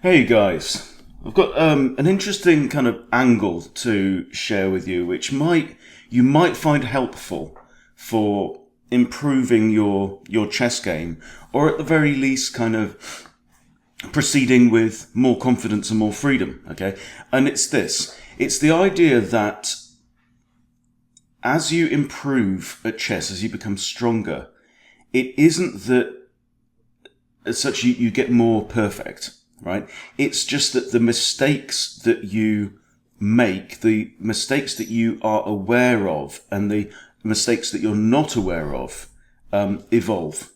Hey guys, I've got an interesting kind of angle to share with you, which you might find helpful for improving your chess game, or at the very least, kind of proceeding with more confidence and more freedom. Okay, and it's this: it's the idea that as you improve at chess, as you become stronger, it isn't that as such you get more perfect, right? It's just that the mistakes that you make, the mistakes that you are aware of, and the mistakes that you're not aware of, evolve.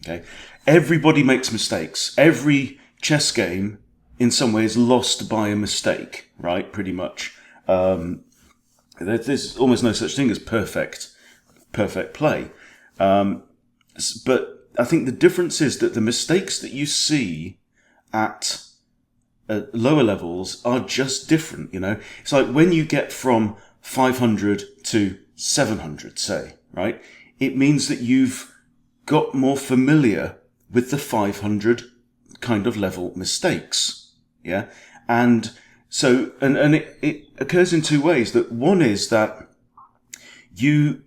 Okay, everybody makes mistakes. Every chess game, in some way, is lost by a mistake, right? Pretty much. There's almost no such thing as perfect play. But I think the difference is that the mistakes that you see at lower levels are just different. It's like when you get from 500 to 700, say, right? It means that you've got more familiar with the 500 kind of level mistakes. Yeah. And so, and it occurs in two ways. That one is that you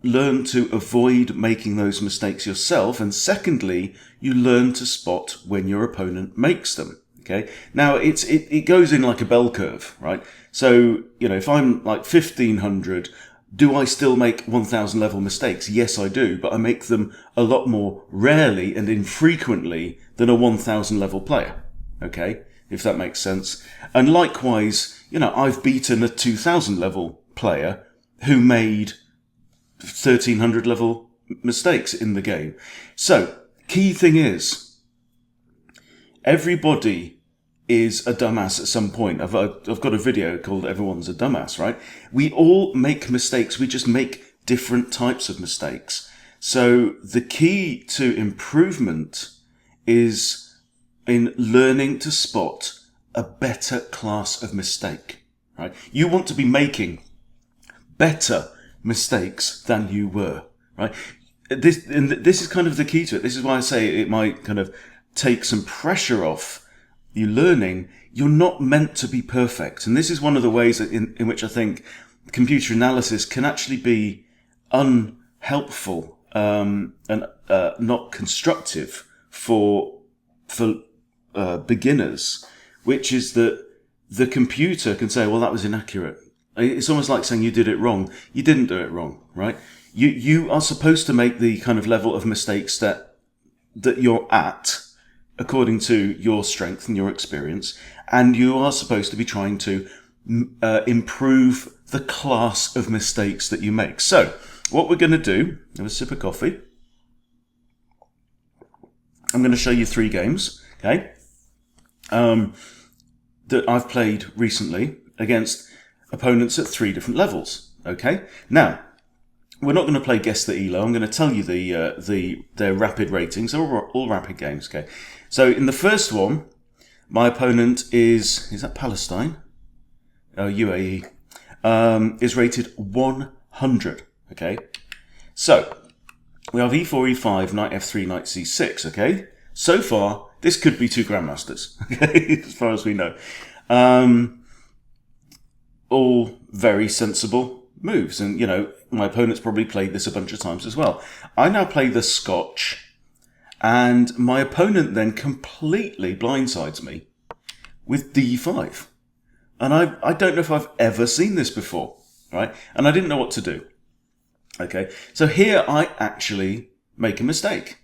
learn to avoid making those mistakes yourself, and secondly, you learn to spot when your opponent makes them. Okay. Now it goes in like a bell curve, right? So, if I'm like 1500, do I still make 1000 level mistakes? Yes, I do, but I make them a lot more rarely and infrequently than a 1000 level player. Okay. If that makes sense. And likewise, I've beaten a 2000 level player who made 1300 level mistakes in the game. So, key thing is, everybody is a dumbass at some point. I've got a video called Everyone's a Dumbass, right? We all make mistakes. We just make different types of mistakes. So the key to improvement is in learning to spot a better class of mistake, right? You want to be making better mistakes than you were, right? This is kind of the key to it. This is why I say it might kind of take some pressure off you learning. You're not meant to be perfect. And this is one of the ways in which I think computer analysis can actually be unhelpful, and not constructive for beginners, which is that the computer can say, well, that was inaccurate. It's almost like saying you did it wrong. You didn't do it wrong, right? You are supposed to make the kind of level of mistakes that you're at according to your strength and your experience, and you are supposed to be trying to improve the class of mistakes that you make. So, what we're going to do, have a sip of coffee. I'm going to show you 3 games, okay, that I've played recently against opponents at 3 different levels. Okay. Now, we're not going to play Guess the Elo. I'm going to tell you their rapid ratings. They're all rapid games. Okay. So in the first one, my opponent is that Palestine? Oh, UAE. Is rated 100. Okay. So we have E4, E5, Knight F3, Knight C6. Okay. So far, this could be 2 grandmasters. Okay, as far as we know. All very sensible moves. And, my opponent's probably played this a bunch of times as well. I now play the Scotch, and my opponent then completely blindsides me with D5. And I don't know if I've ever seen this before, right? And I didn't know what to do. Okay, so here I actually make a mistake,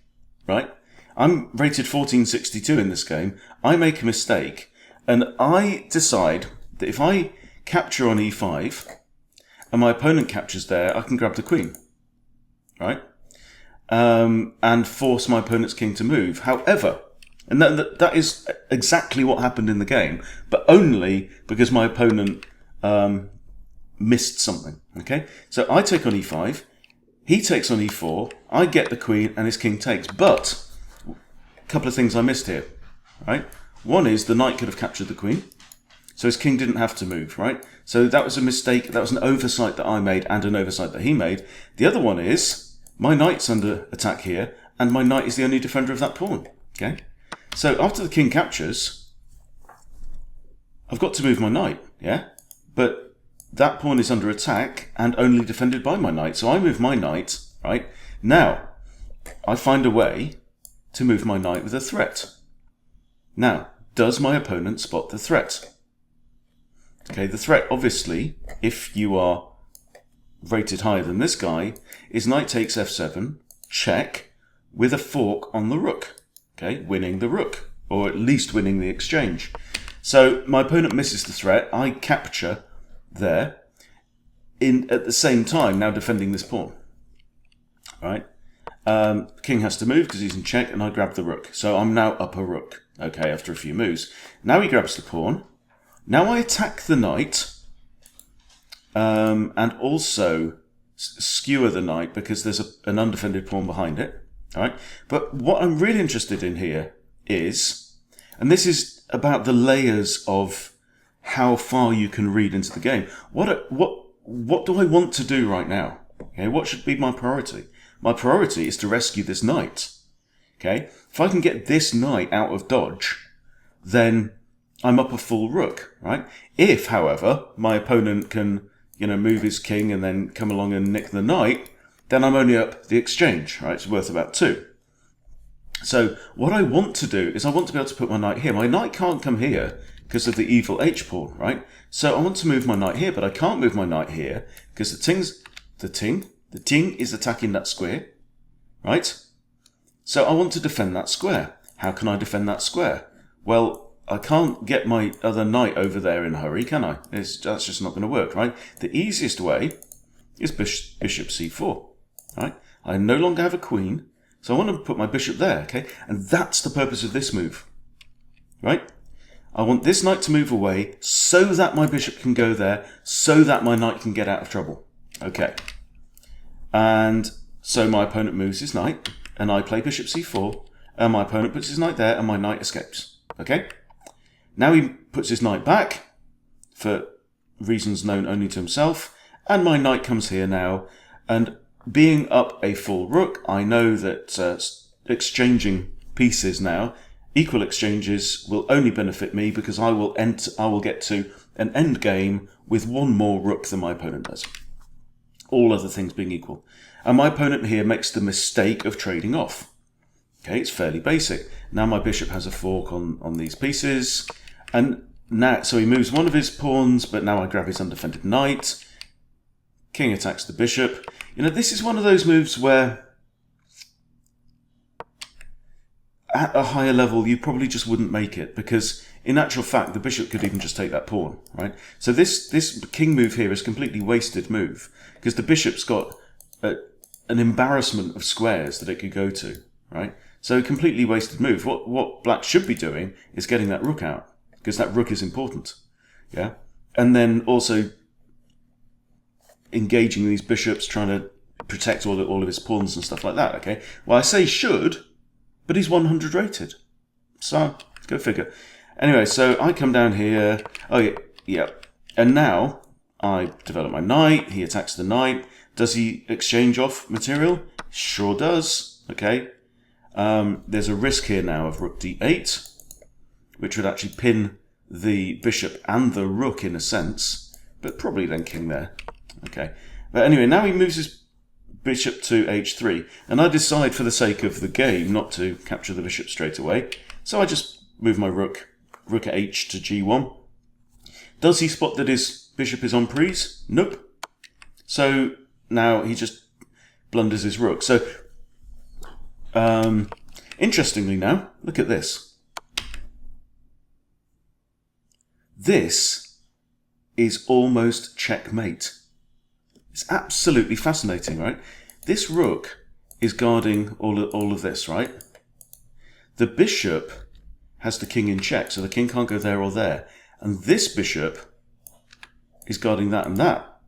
right? I'm rated 1462 in this game. I make a mistake, and I decide that if I capture on E5, and my opponent captures there, I can grab the queen, right? And force my opponent's king to move. However, and that is exactly what happened in the game, but only because my opponent missed something, okay? So I take on E5, he takes on E4, I get the queen, and his king takes. But a couple of things I missed here, right? One is the knight could have captured the queen, so his king didn't have to move, right? So that was a mistake. That was an oversight that I made and an oversight that he made. The other one is my knight's under attack here, and my knight is the only defender of that pawn, okay? So after the king captures, I've got to move my knight, yeah? But that pawn is under attack and only defended by my knight. So I move my knight, right? Now, I find a way to move my knight with a threat. Now, does my opponent spot the threat? Okay, the threat, obviously, if you are rated higher than this guy, is knight takes f7, check, with a fork on the rook. Okay, winning the rook, or at least winning the exchange. So my opponent misses the threat, I capture there, at the same time now defending this pawn. Right? King has to move because he's in check, and I grab the rook. So I'm now up a rook, okay, after a few moves. Now he grabs the pawn. Now I attack the knight, and also skewer the knight because there's an undefended pawn behind it. All right? But what I'm really interested in here is, and this is about the layers of how far you can read into the game. What do I want to do right now? Okay, what should be my priority? My priority is to rescue this knight. Okay, if I can get this knight out of dodge, then I'm up a full rook, right? If, however, my opponent can, move his king and then come along and nick the knight, then I'm only up the exchange, right? It's worth about 2. So what I want to do is I want to be able to put my knight here. My knight can't come here because of the evil H pawn, right? So I want to move my knight here, but I can't move my knight here because the ting is attacking that square, right? So I want to defend that square. How can I defend that square? Well, I can't get my other knight over there in a hurry, can I? That's just not going to work, right? The easiest way is bishop c4, right? I no longer have a queen, so I want to put my bishop there, okay? And that's the purpose of this move, right? I want this knight to move away so that my bishop can go there, so that my knight can get out of trouble, okay? And so my opponent moves his knight, and I play bishop c4, and my opponent puts his knight there, and my knight escapes, okay? Now he puts his knight back, for reasons known only to himself, and my knight comes here now, and being up a full rook, I know that exchanging pieces now, equal exchanges, will only benefit me because I will get to an end game with one more rook than my opponent does. All other things being equal. And my opponent here makes the mistake of trading off. Okay, it's fairly basic. Now my bishop has a fork on these pieces, and now, so he moves one of his pawns, but now I grab his undefended knight. King attacks the bishop. This is one of those moves where at a higher level you probably just wouldn't make it, because in actual fact the bishop could even just take that pawn, right? So this king move here is a completely wasted move, because the bishop's got an embarrassment of squares that it could go to, right? So a completely wasted move. What black should be doing is getting that rook out, because that rook is important, yeah? And then also engaging these bishops, trying to protect all of his pawns and stuff like that, okay? Well, I say should, but he's 100 rated. So, go figure. Anyway, so I come down here. Oh, yeah. And now I develop my knight. He attacks the knight. Does he exchange off material? Sure does, okay? There's a risk here now of rook d8, which would actually pin the bishop and the rook in a sense, but probably then king there. Okay. But anyway, now he moves his bishop to h3, and I decide for the sake of the game not to capture the bishop straight away, so I just move my rook at h to g1. Does he spot that his bishop is on prise? Nope. So now he just blunders his rook. So interestingly now, look at this. This is almost checkmate. It's absolutely fascinating, right? This rook is guarding all of this, right? The bishop has the king in check, so the king can't go there or there. And this bishop is guarding that and that.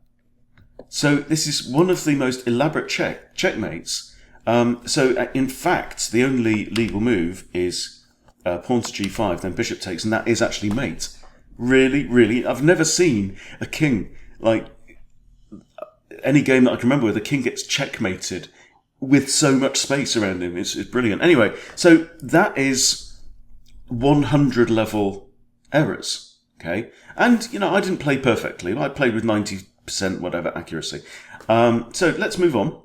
So this is one of the most elaborate checkmates. So in fact, the only legal move is pawn to g5, then bishop takes, and that is actually mate. Really, I've never seen a king, like, any game that I can remember where the king gets checkmated with so much space around him. It's brilliant. Anyway, so that is 100 level errors. Okay, and you know, I didn't play perfectly. I played with 90% whatever accuracy. So let's move on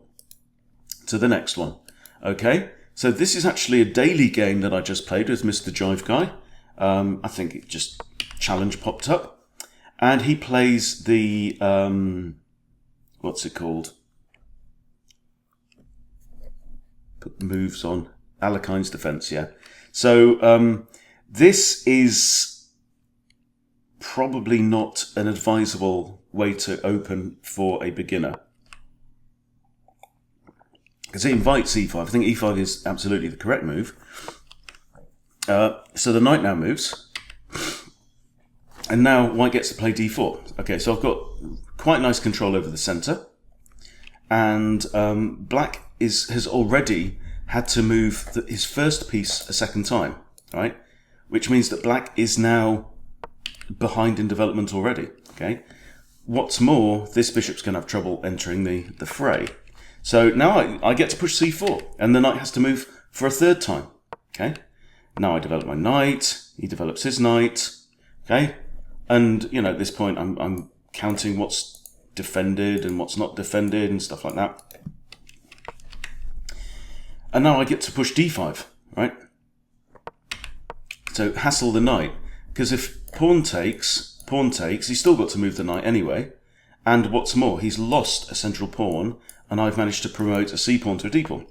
to the next one. Okay, so this is actually a daily game that I just played with Mr. Jive Guy. I think it just challenge popped up, and he plays the what's it called? Put the moves on Alekine's Defense. Yeah. So this is probably not an advisable way to open for a beginner, because it invites e5. I think e5 is absolutely the correct move. So the knight now moves, and now white gets to play d4. Okay, so I've got quite nice control over the centre, and black has already had to move his first piece a second time, right? Which means that black is now behind in development already. Okay. What's more, this bishop's going to have trouble entering the fray. So now I get to push c4, and the knight has to move for a third time. Okay. Now I develop my knight. He develops his knight. Okay. And you know, at this point, I'm counting what's defended and what's not defended and stuff like that. And now I get to push d5, right? So hassle the knight, because if pawn takes, he's still got to move the knight anyway. And what's more, he's lost a central pawn, and I've managed to promote a c pawn to a d pawn.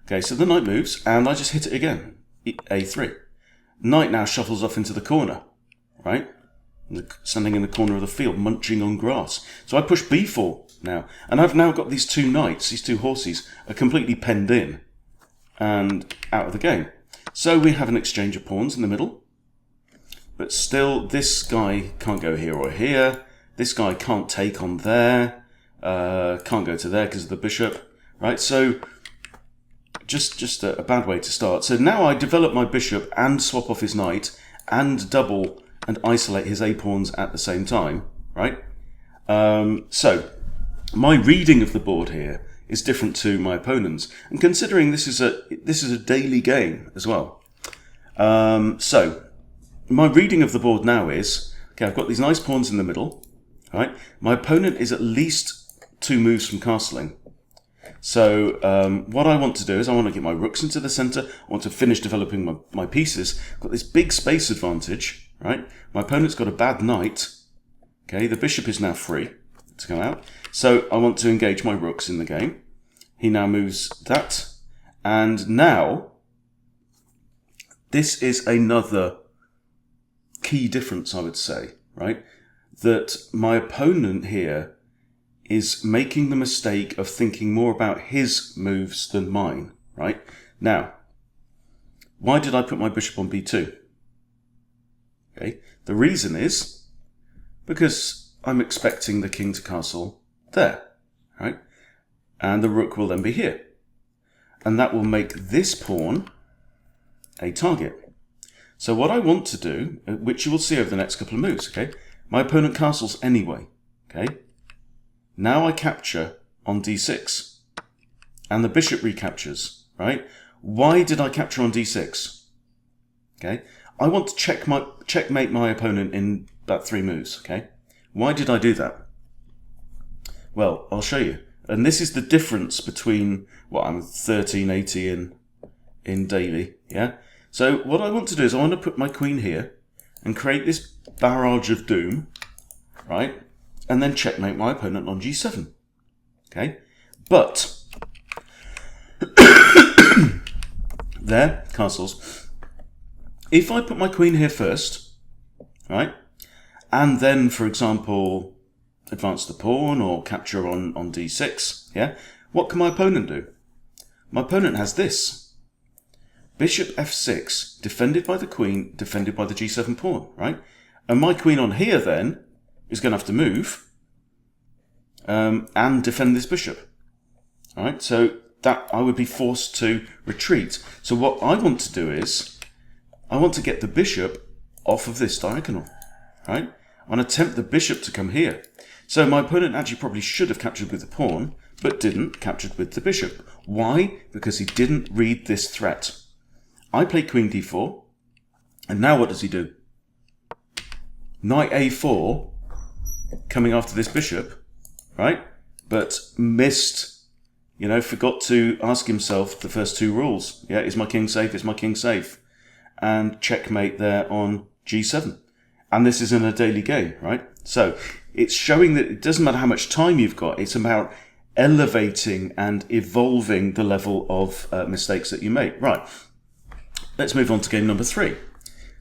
Okay, so the knight moves, and I just hit it again, a3. Knight now shuffles off into the corner, right? Standing in the corner of the field, munching on grass. So I push b4 now, and I've now got these two knights, these two horses, are completely penned in and out of the game. So we have an exchange of pawns in the middle, but still this guy can't go here or here. This guy can't take on there, can't go to there because of the bishop, right? So just a bad way to start. So now I develop my bishop and swap off his knight and double and isolate his a-pawns at the same time, right? So my reading of the board here is different to my opponent's, and considering this is a daily game as well. So my reading of the board now is, okay, I've got these nice pawns in the middle, right? My opponent is at least 2 moves from castling. So what I want to do is I want to get my rooks into the centre. I want to finish developing my pieces. I've got this big space advantage, right? My opponent's got a bad knight. Okay, the bishop is now free to come out. So I want to engage my rooks in the game. He now moves that. And now, this is another key difference, I would say, right? That my opponent here is making the mistake of thinking more about his moves than mine, right? Now, why did I put my bishop on b2? Okay, the reason is because I'm expecting the king to castle there, right? And the rook will then be here. And that will make this pawn a target. So what I want to do, which you will see over the next couple of moves, okay? My opponent castles anyway, okay? Now I capture on d6. And the bishop recaptures, right? Why did I capture on d6? Okay? I want to checkmate my opponent in about 3 moves, okay? Why did I do that? Well, I'll show you. And this is the difference between, well, I'm 1380 in daily, yeah? So what I want to do is I want to put my queen here and create this barrage of doom, right? And then checkmate my opponent on g7, okay? But, there, castles. If I put my queen here first, right? And then, for example, advance the pawn or capture on d6, yeah? What can my opponent do? My opponent has this. Bishop f6, defended by the queen, defended by the g7 pawn, right? And my queen on here, then, is going to have to move and defend this bishop, all right? So that I would be forced to retreat. So what I want to do is, I want to get the bishop off of this diagonal, right? I want to tempt the bishop to come here. So my opponent actually probably should have captured with the pawn, but didn't, captured with the bishop. Why? Because he didn't read this threat. I play queen d4, and now what does he do? knight a4 coming after this bishop, right? But missed, forgot to ask himself the first two rules. Yeah, is my king safe? Is my king safe? And checkmate there on g7. And this is in a daily game, right? So it's showing that it doesn't matter how much time you've got. It's about elevating and evolving the level of mistakes that you make. Right. Let's move on to game number 3.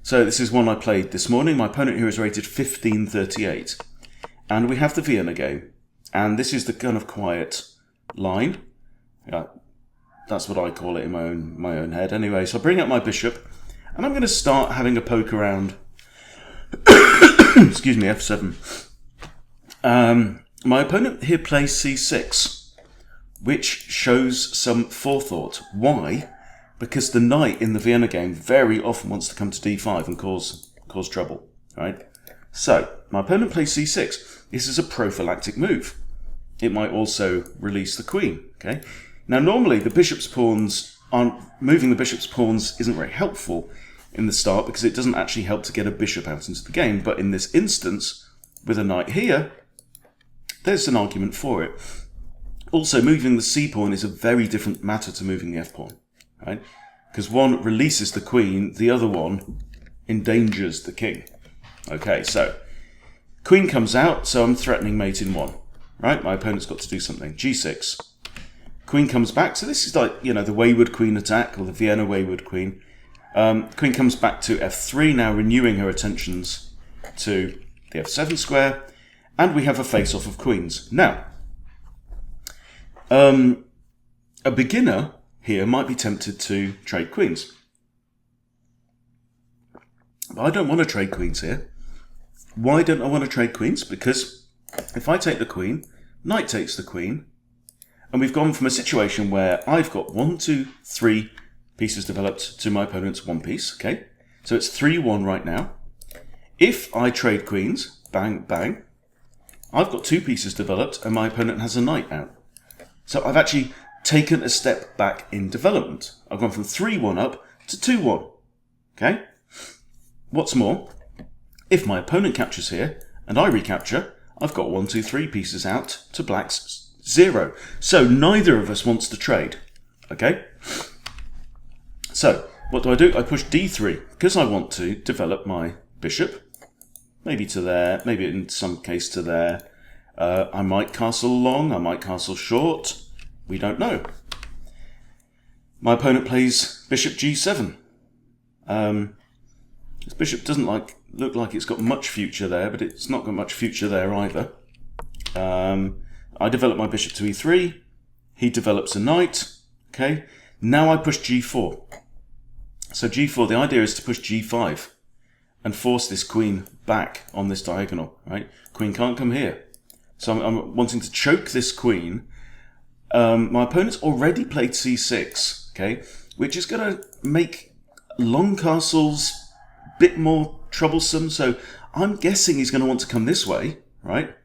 So this is one I played this morning. My opponent here is rated 1538. And we have the Vienna game. And this is the kind of quiet line. That's what I call it in my own head. Anyway, so I bring up my bishop. And I'm going to start having a poke around. Excuse me, f7. My opponent here plays c6, which shows some forethought. Why? Because the knight in the Vienna game very often wants to come to d5 and cause trouble, right? So, my opponent plays c6. This is a prophylactic move. It might also release the queen, okay? Now, normally, moving the bishop's pawns isn't very helpful in the start because it doesn't actually help to get a bishop out into the game. But in this instance, with a knight here, there's an argument for it. Also, moving the c-pawn is a very different matter to moving the f-pawn, right? Because one releases the queen, the other one endangers the king. Okay, so queen comes out, so I'm threatening mate in 1, right? My opponent's got to do something. g6. Queen comes back, so this is like, the wayward queen attack, or the Vienna wayward queen. Queen comes back to f3, now renewing her attentions to the f7 square, and we have a face-off of queens. Now, a beginner here might be tempted to trade queens. But I don't want to trade queens here. Why don't I want to trade queens? Because if I take the queen, knight takes the queen, and we've gone from a situation where I've got 1, 2, 3 pieces developed to my opponent's 1 piece, okay? So it's 3-1 right now. If I trade queens, bang, bang, I've got 2 pieces developed and my opponent has a knight out. So I've actually taken a step back in development. I've gone from 3-1 up to 2-1, okay? What's more, if my opponent captures here and I recapture, I've got 1, 2, 3 pieces out to black's 0. So neither of us wants to trade, okay? So what do? I push d3 because I want to develop my bishop. Maybe to there, maybe in some case to there. I might castle long, I might castle short. We don't know. My opponent plays bishop g7. This bishop doesn't look like it's got much future there, but it's not got much future there either. I develop my bishop to e3. He develops a knight. Okay. Now I push g4. So g4, the idea is to push g5 and force this queen back on this diagonal, right? Queen can't come here. So I'm wanting to choke this queen. My opponent's already played c6, okay, which is going to make long castles a bit more troublesome. So I'm guessing he's going to want to come this way, right?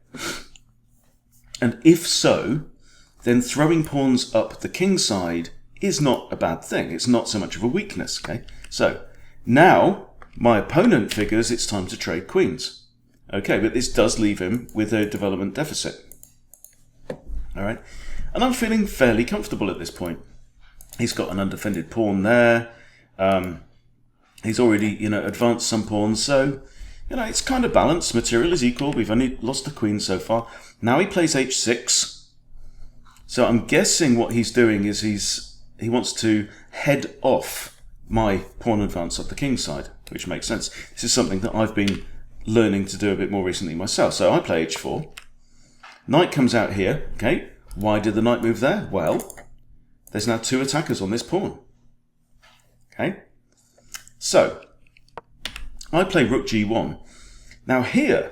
And if so, then throwing pawns up the king side is not a bad thing. It's not so much of a weakness, okay? So now my opponent figures it's time to trade queens. Okay, but this does leave him with a development deficit. All right, and I'm feeling fairly comfortable at this point. He's got an undefended pawn there. He's already, advanced some pawns, so, it's kind of balanced. Material is equal. We've only lost the queen so far. Now he plays h6. So I'm guessing what he's doing is he wants to head off my pawn advance up the king side, which makes sense. This is something that I've been learning to do a bit more recently myself. So I play h4. Knight comes out here. Okay, why did the knight move there? Well, there's now 2 attackers on this pawn. Okay, so I play rook g1. Now here,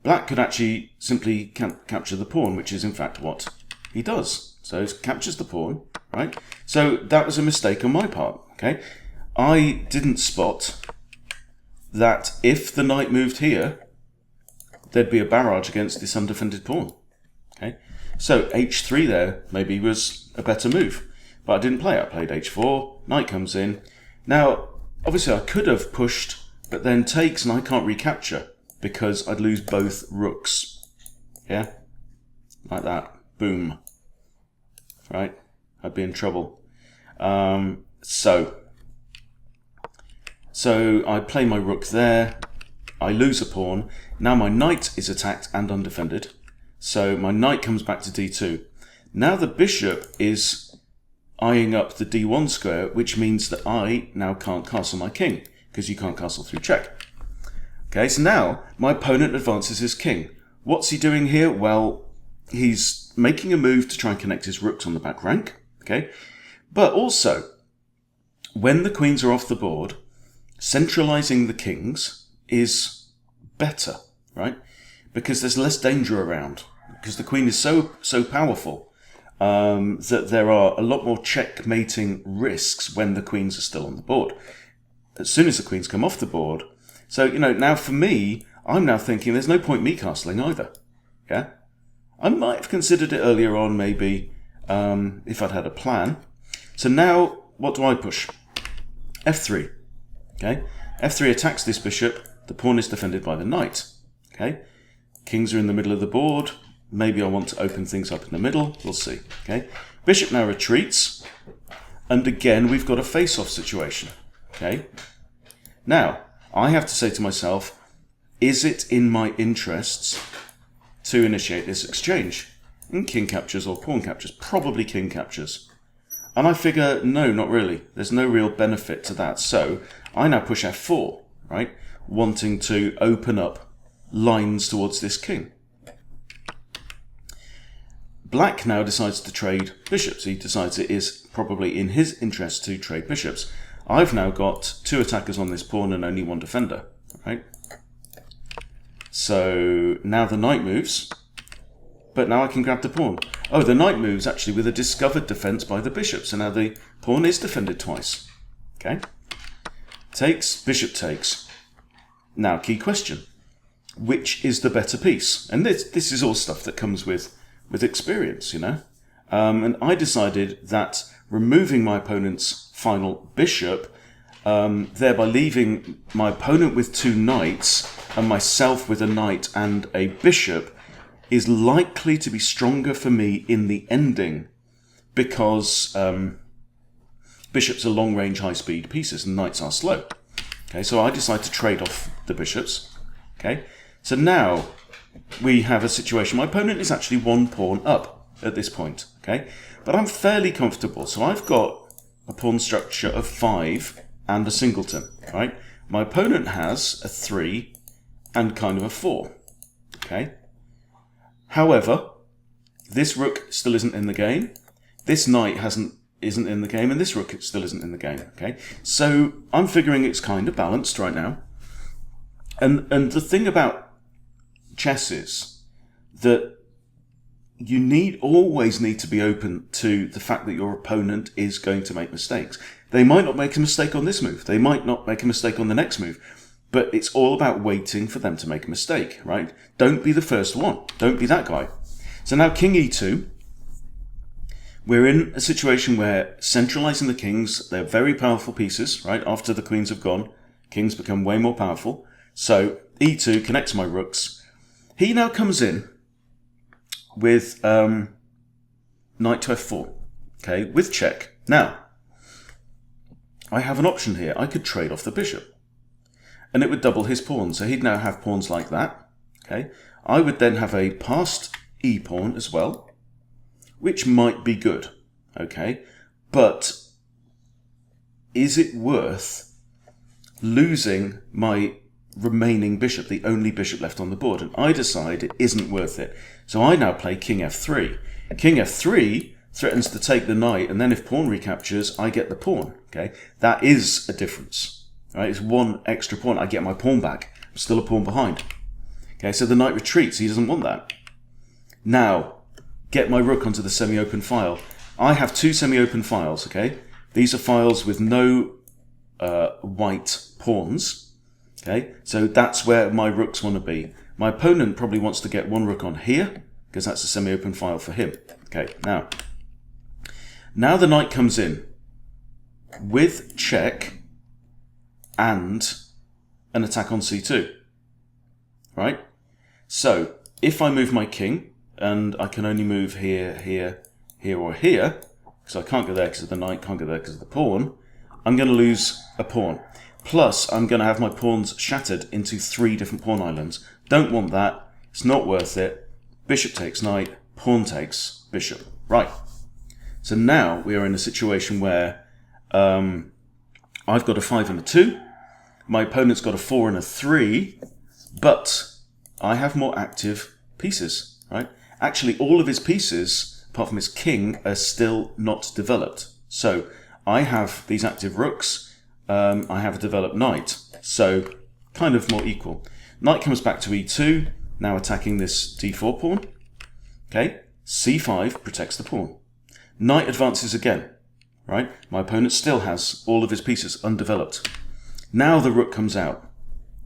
black could actually simply capture the pawn, which is in fact what he does. So he captures the pawn, right? So that was a mistake on my part, okay? I didn't spot that if the knight moved here, there'd be a barrage against this undefended pawn, okay? So h3 there maybe was a better move, but I didn't play it. I played h4, knight comes in. Now, obviously I could have pushed, but then takes and I can't recapture. because I'd lose both rooks. Yeah? Like that. Boom. Right? I'd be in trouble. So I play my rook there. I lose a pawn. Now my knight is attacked and undefended. So my knight comes back to d2. Now the bishop is eyeing up the d1 square, which means that I now can't castle my king, because you can't castle through check. Okay, so now my opponent advances his king. What's he doing here? Well, he's making a move to try and connect his rooks on the back rank. Okay, but also, when the queens are off the board, centralizing the kings is better, right? Because there's less danger around, because the queen is so powerful that there are a lot more checkmating risks when the queens are still on the board. As soon as the queens come off the board, so, now for me, I'm now thinking there's no point me castling either. Yeah? I might have considered it earlier on, maybe, if I'd had a plan. So now, what do I push? f3. Okay? f3 attacks this bishop. The pawn is defended by the knight. Okay? Kings are in the middle of the board. Maybe I want to open things up in the middle. We'll see. Okay? Bishop now retreats. And again, we've got a face-off situation. Okay? Now, I have to say to myself, is it in my interests to initiate this exchange? And king captures or pawn captures? Probably king captures. And I figure, no, not really. There's no real benefit to that. So I now push f4, right? Wanting to open up lines towards this king. Black now decides to trade bishops. He decides it is probably in his interest to trade bishops. I've now got 2 attackers on this pawn and only 1 defender, right? So now the knight moves, but now I can grab the pawn. Oh, the knight moves actually with a discovered defense by the bishop, so now the pawn is defended twice. Okay? Takes, bishop takes. Now, key question. Which is the better piece? And this is all stuff that comes with experience, And I decided that removing my opponent's final bishop, thereby leaving my opponent with 2 knights and myself with a knight and a bishop, is likely to be stronger for me in the ending, because bishops are long-range, high-speed pieces and knights are slow. Okay, so I decide to trade off the bishops. Okay, so now we have a situation. My opponent is actually 1 pawn up at this point. Okay, but I'm fairly comfortable. So I've got a pawn structure of 5 and a singleton, right? My opponent has a 3 and kind of a 4, okay? However, this rook still isn't in the game, this knight isn't in the game, and this rook still isn't in the game, okay? So I'm figuring it's kind of balanced right now. And the thing about chess is that you always need to be open to the fact that your opponent is going to make mistakes. They might not make a mistake on this move. They might not make a mistake on the next move. But it's all about waiting for them to make a mistake, right? Don't be the first one. Don't be that guy. So now king e2. We're in a situation where centralizing the kings, they're very powerful pieces, right? After the queens have gone, kings become way more powerful. So e2 connects my rooks. He now comes in with knight to f4, okay, with check. Now, I have an option here. I could trade off the bishop, and it would double his pawn. So he'd now have pawns like that, okay. I would then have a passed e-pawn as well, which might be good, okay. But is it worth losing my remaining bishop, the only bishop left on the board? And I decide it isn't worth it. So I now play king f3. King f3 threatens to take the knight, and then if pawn recaptures, I get the pawn. Okay, that is a difference. Right, it's 1 extra pawn. I get my pawn back. I'm still a pawn behind. Okay, so the knight retreats. He doesn't want that. Now, get my rook onto the semi-open file. I have 2 semi-open files. Okay, these are files with no white pawns. Okay, so that's where my rooks want to be. My opponent probably wants to get 1 rook on here, because that's a semi-open file for him. Okay, now the knight comes in with check and an attack on c2. right? So if I move my king, and I can only move here, here, here, or here, because I can't go there because of the knight, can't go there because of the pawn, I'm going to lose a pawn. Plus, I'm going to have my pawns shattered into 3 different pawn islands. Don't want that. It's not worth it. Bishop takes knight, pawn takes bishop. Right. So now we are in a situation where I've got a 5 and a 2. My opponent's got a 4 and a 3. But I have more active pieces, right? Actually, all of his pieces, apart from his king, are still not developed. So I have these active rooks. I have a developed knight, so kind of more equal. Knight comes back to e2, now attacking this d4 pawn. Okay, c5 protects the pawn. Knight advances again, right? My opponent still has all of his pieces undeveloped. Now the rook comes out.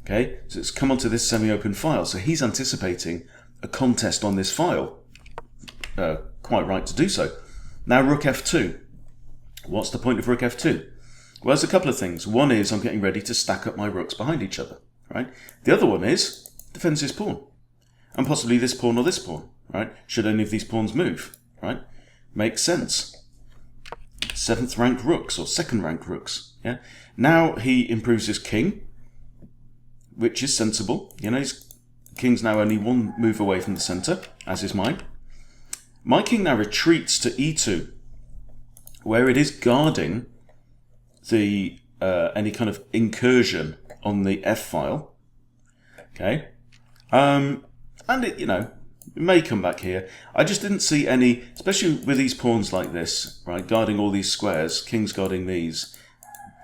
Okay, so it's come onto this semi-open file, so he's anticipating a contest on this file. Quite right to do so. Now rook f2. What's the point of rook f2? Well, there's a couple of things. One is I'm getting ready to stack up my rooks behind each other, right? The other one is defends his pawn. And possibly this pawn or this pawn, right? Should any of these pawns move, right? Makes sense. 7th rank rooks or 2nd rank rooks, yeah? Now he improves his king, which is sensible. You know, his king's now only 1 move away from the center, as is mine. My king now retreats to e2, where it is guarding the any kind of incursion on the f file. Okay, and it, you know, it may come back here. I just didn't see any, especially with these pawns like this, right, guarding all these squares, king's guarding these.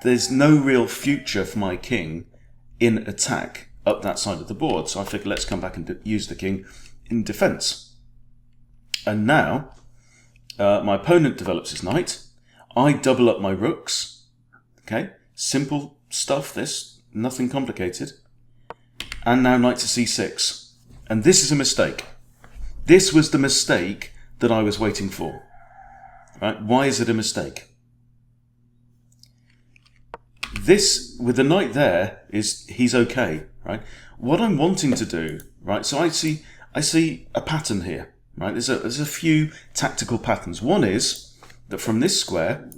There's no real future for my king in attack up that side of the board. So I figured let's come back and use the king in defense. And now my opponent develops his knight. I double up my rooks. Okay, simple stuff this, nothing complicated. And now knight to c6. And this is a mistake. This was the mistake that I was waiting for. Right? Why is it a mistake? This, with the knight there, he's okay, right? What I'm wanting to do, right, so I see a pattern here, right? There's a few tactical patterns. One is that from this square,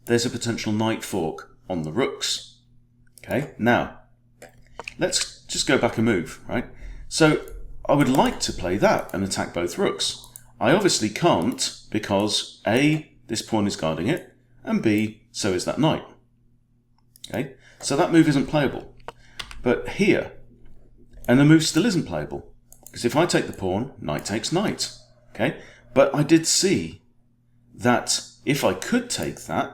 there's a potential knight fork on the rooks. Okay, now, let's just go back a move, right? So, I would like to play that and attack both rooks. I obviously can't because A, this pawn is guarding it, and B, so is that knight. Okay, so that move isn't playable. But here, and the move still isn't playable, because if I take the pawn, knight takes knight. Okay, but I did see that if I could take that,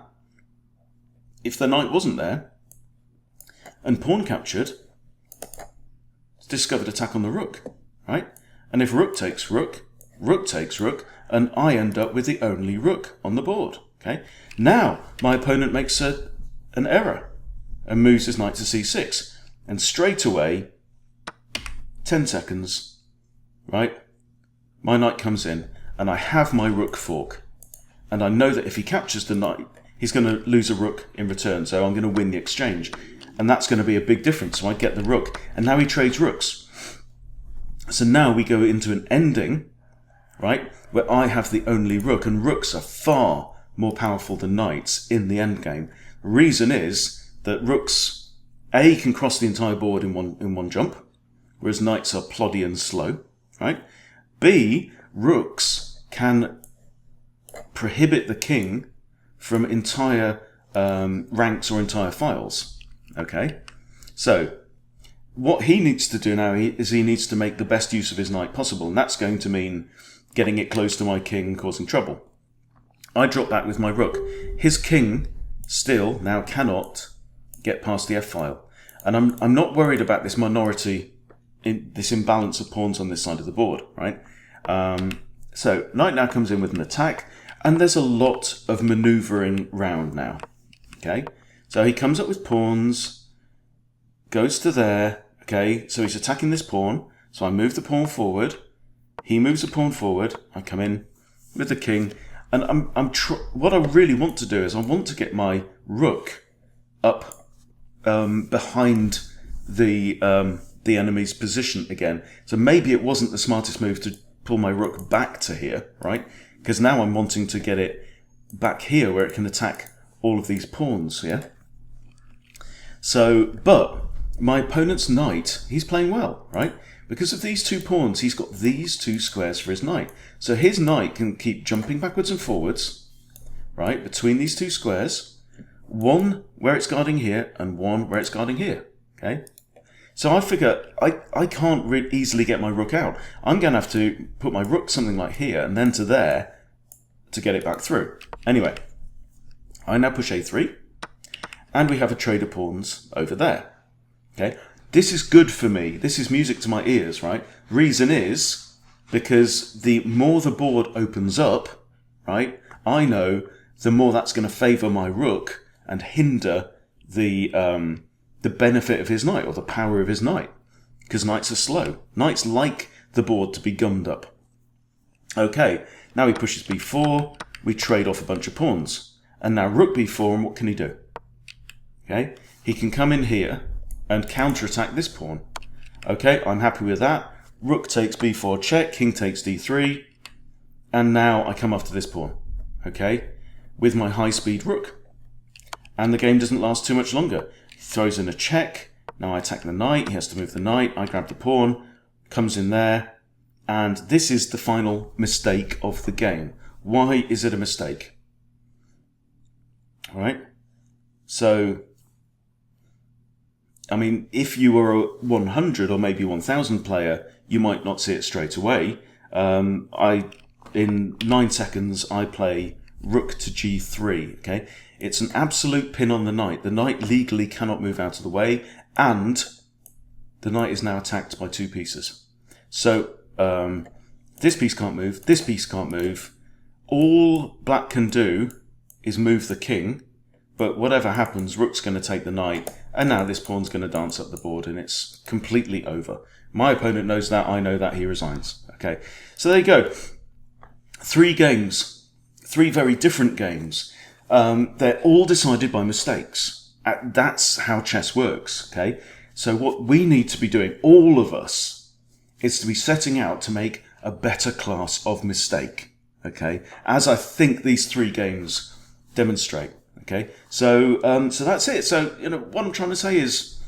if the knight wasn't there, and pawn captured, it's discovered attack on the rook, right? And if rook takes rook, rook takes rook, and I end up with the only rook on the board, okay? Now, my opponent makes an error and moves his knight to c6, and straight away, 10 seconds, right? My knight comes in, and I have my rook fork, and I know that if he captures the knight, he's going to lose a rook in return, so I'm going to win the exchange. And that's going to be a big difference, so I get the rook. And now he trades rooks. So now we go into an ending, right, where I have the only rook, and rooks are far more powerful than knights in the endgame. The reason is that rooks, A, can cross the entire board in one jump, whereas knights are ploddy and slow, right? B, rooks can prohibit the king from entire ranks or entire files. Okay, so what he needs to do now is he needs to make the best use of his knight possible, and that's going to mean getting it close to my king, causing trouble. I drop back with my rook. His king still now cannot get past the f-file, and I'm not worried about this minority, this imbalance of pawns on this side of the board, right? So knight now comes in with an attack. And there's a lot of manoeuvring round now, okay? So he comes up with pawns, goes to there, okay? So he's attacking this pawn. So I move the pawn forward. He moves the pawn forward. I come in with the king. And what I really want to do is I want to get my rook up behind the the enemy's position again. So maybe it wasn't the smartest move to pull my rook back to here, right? Because now I'm wanting to get it back here where it can attack all of these pawns, yeah? So, but my opponent's knight, he's playing well, right? Because of these 2 pawns, he's got these 2 squares for his knight. So his knight can keep jumping backwards and forwards, right, between these 2 squares. One where it's guarding here, and one where it's guarding here, okay? So I figure I can't easily get my rook out. I'm going to have to put my rook something like here, and then to there, to get it back through. Anyway, I now push a3, and we have a trade of pawns over there. Okay, this is good for me. This is music to my ears, right? Reason is because the more the board opens up, right, I know the more that's going to favour my rook and hinder the benefit of his knight or the power of his knight, because knights are slow. Knights like the board to be gummed up. Okay, now he pushes b4, we trade off a bunch of pawns. And now rook b4, and what can he do? Okay, he can come in here and counterattack this pawn. Okay, I'm happy with that. Rook takes b4 check, king takes d3, and now I come after this pawn, okay, with my high-speed rook. And the game doesn't last too much longer. He throws in a check, now I attack the knight, he has to move the knight, I grab the pawn, comes in there, and this is the final mistake of the game. Why is it a mistake? All right, so, I mean, if you were a 100 or maybe 1000 player, you might not see it straight away. In 9 seconds, I play rook to g3, okay? It's an absolute pin on the knight. The knight legally cannot move out of the way, and the knight is now attacked by 2 pieces. So, this piece can't move, this piece can't move. All black can do is move the king, but whatever happens, rook's going to take the knight, and now this pawn's going to dance up the board, and it's completely over. My opponent knows that, I know that, he resigns. Okay, so there you go. 3 games, 3 very different games. They're all decided by mistakes. That's how chess works, okay? So what we need to be doing, all of us, is to be setting out to make a better class of mistake, okay? As I think these 3 games demonstrate, okay? So so that's it. So, what I'm trying to say is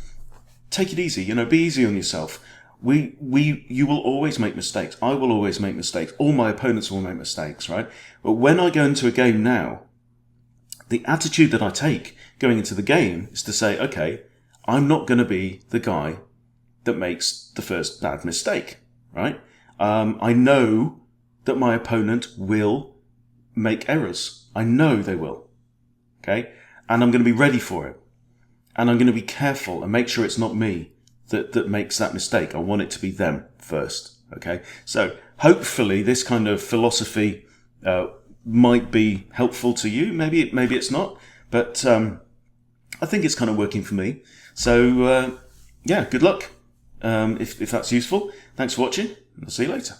take it easy, be easy on yourself. You will always make mistakes. I will always make mistakes. All my opponents will make mistakes, right? But when I go into a game now, the attitude that I take going into the game is to say, okay, I'm not going to be the guy that makes the first bad mistake, right? I know that my opponent will make errors. I know they will, okay? And I'm going to be ready for it. And I'm going to be careful and make sure it's not me that makes that mistake. I want it to be them first, okay? So hopefully this kind of philosophy might be helpful to you. Maybe it's not, but I think it's kind of working for me. So yeah, good luck if that's useful. Thanks for watching. I'll see you later.